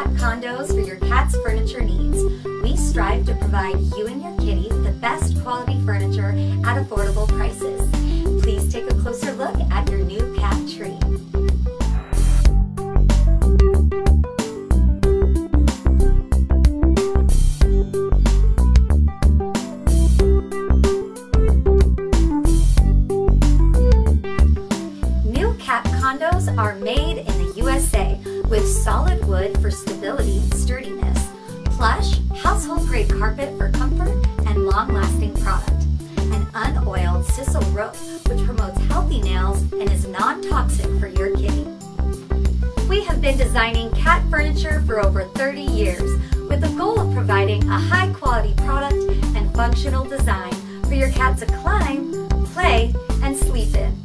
cat condos for your cat's furniture needs. We strive to provide you and your kitty the best quality furniture at affordable prices. Please take a closer look at your new cat tree. New cat condos are made in the USA with solid wood for stability and sturdiness, plush, household-grade carpet for comfort and long-lasting product, and unoiled sisal rope which promotes healthy nails and is non-toxic for your kitty. We have been designing cat furniture for over 30 years with the goal of providing a high-quality product and functional design for your cat to climb, play, and sleep in.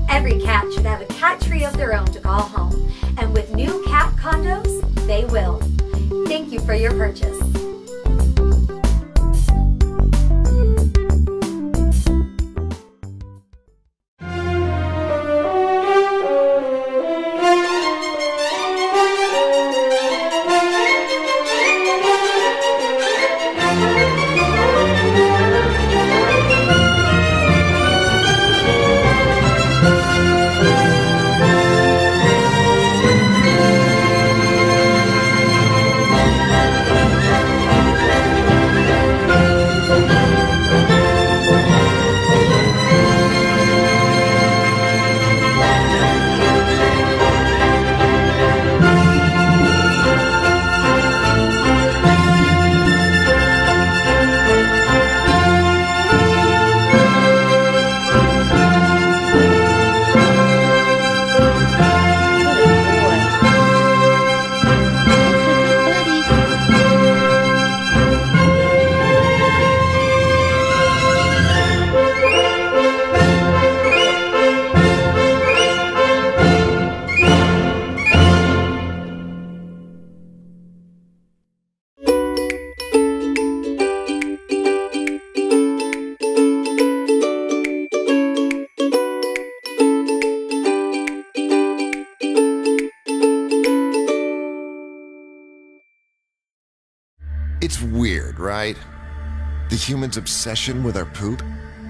Every cat should have a cat tree of their own to call home, and with new cat condos, they will. Thank you for your purchase. It's weird, right? The humans' obsession with our poop?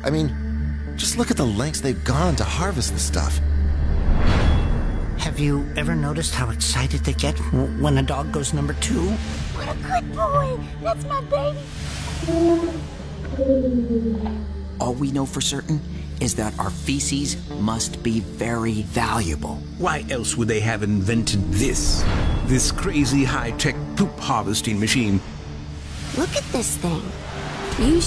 I mean, just look at the lengths they've gone to harvest the stuff. Have you ever noticed how excited they get when a dog goes number 2? What a good boy! That's my baby! All we know for certain is that our feces must be very valuable. Why else would they have invented this crazy high-tech poop harvesting machine? Look at this thing. You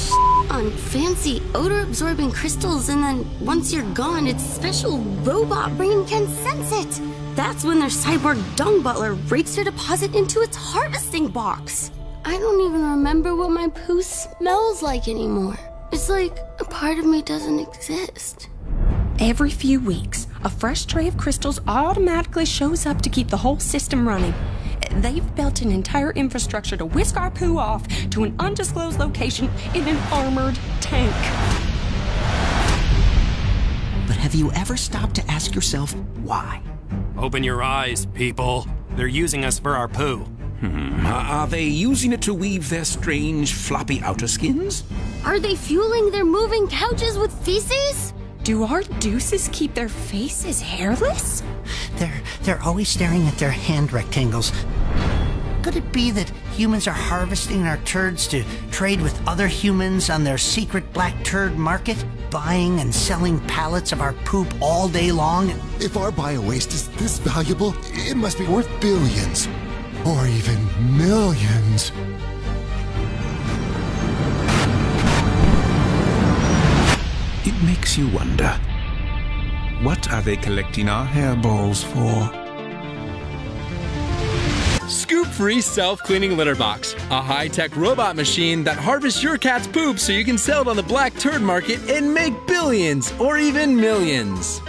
on fancy odor-absorbing crystals, and then once you're gone, its special robot brain can sense it. That's when their cyborg dung butler rakes their deposit into its harvesting box. I don't even remember what my poo smells like anymore. It's like a part of me doesn't exist. Every few weeks, a fresh tray of crystals automatically shows up to keep the whole system running. They've built an entire infrastructure to whisk our poo off to an undisclosed location in an armored tank. But have you ever stopped to ask yourself why? Open your eyes, people. They're using us for our poo. Are they using it to weave their strange, floppy outer skins? Are they fueling their moving couches with feces? Do our deuces keep their faces hairless? They're always staring at their hand rectangles. Could it be that humans are harvesting our turds to trade with other humans on their secret black turd market? Buying and selling pallets of our poop all day long? If our bio-waste is this valuable, it must be worth billions. Or even millions. It makes you wonder, what are they collecting our hairballs for? ScoopFree self-cleaning litter box, a high-tech robot machine that harvests your cat's poop so you can sell it on the black turd market and make billions or even millions.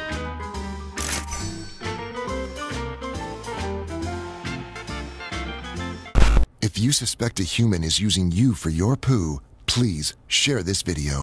If you suspect a human is using you for your poo, please share this video.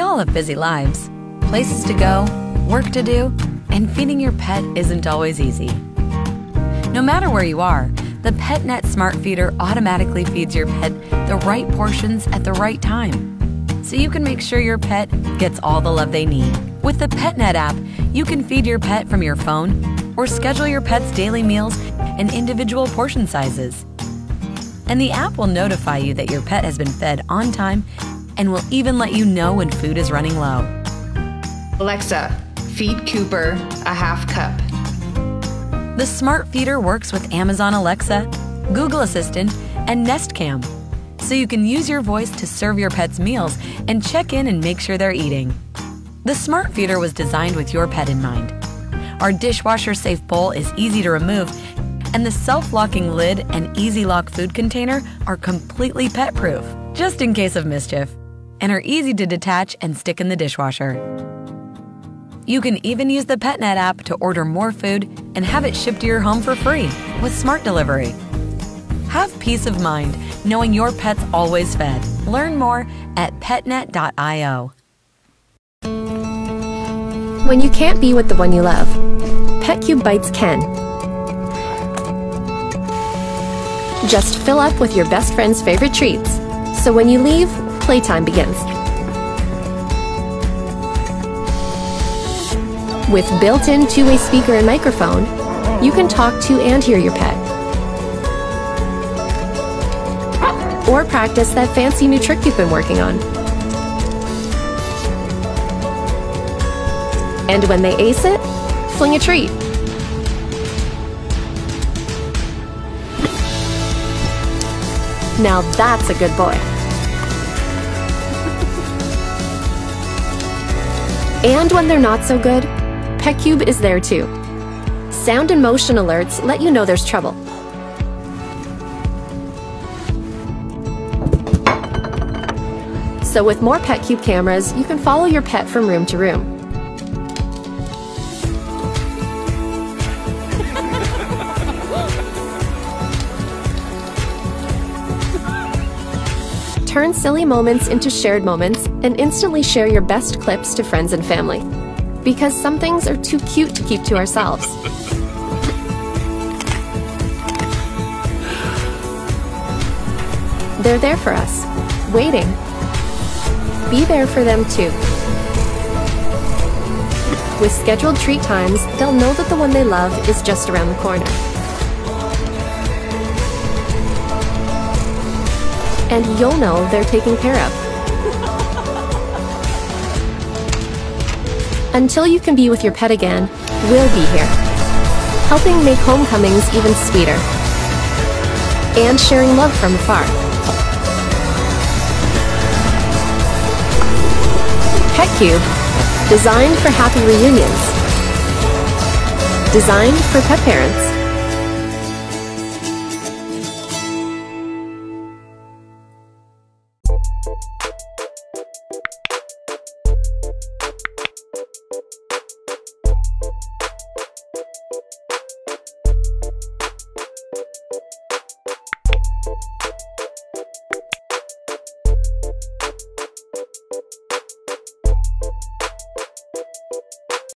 We all have busy lives, places to go, work to do, and feeding your pet isn't always easy. No matter where you are, the PetNet SmartFeeder automatically feeds your pet the right portions at the right time, so you can make sure your pet gets all the love they need. With the PetNet app, you can feed your pet from your phone or schedule your pet's daily meals and individual portion sizes. And the app will notify you that your pet has been fed on time and will even let you know when food is running low. Alexa, feed Cooper a half cup. The SmartFeeder works with Amazon Alexa, Google Assistant, and Nest Cam, so you can use your voice to serve your pet's meals and check in and make sure they're eating. The SmartFeeder was designed with your pet in mind. Our dishwasher-safe bowl is easy to remove, and the self-locking lid and easy-lock food container are completely pet-proof, just in case of mischief, and are easy to detach and stick in the dishwasher. You can even use the PetNet app to order more food and have it shipped to your home for free with Smart Delivery. Have peace of mind knowing your pet's always fed. Learn more at petnet.io. When you can't be with the one you love, Petcube Bites can. Just fill up with your best friend's favorite treats, so when you leave, playtime begins. With built-in two-way speaker and microphone, you can talk to and hear your pet. Or practice that fancy new trick you've been working on. And when they ace it, fling a treat. Now that's a good boy. And when they're not so good, Petcube is there too. Sound and motion alerts let you know there's trouble. So with more Petcube cameras, you can follow your pet from room to room. Turn silly moments into shared moments and instantly share your best clips to friends and family. Because some things are too cute to keep to ourselves. They're there for us, waiting. Be there for them too. With scheduled treat times, they'll know that the one they love is just around the corner. And you'll know they're taken care of. Until you can be with your pet again, we'll be here, helping make homecomings even sweeter, and sharing love from afar. Petcube, designed for happy reunions, designed for pet parents.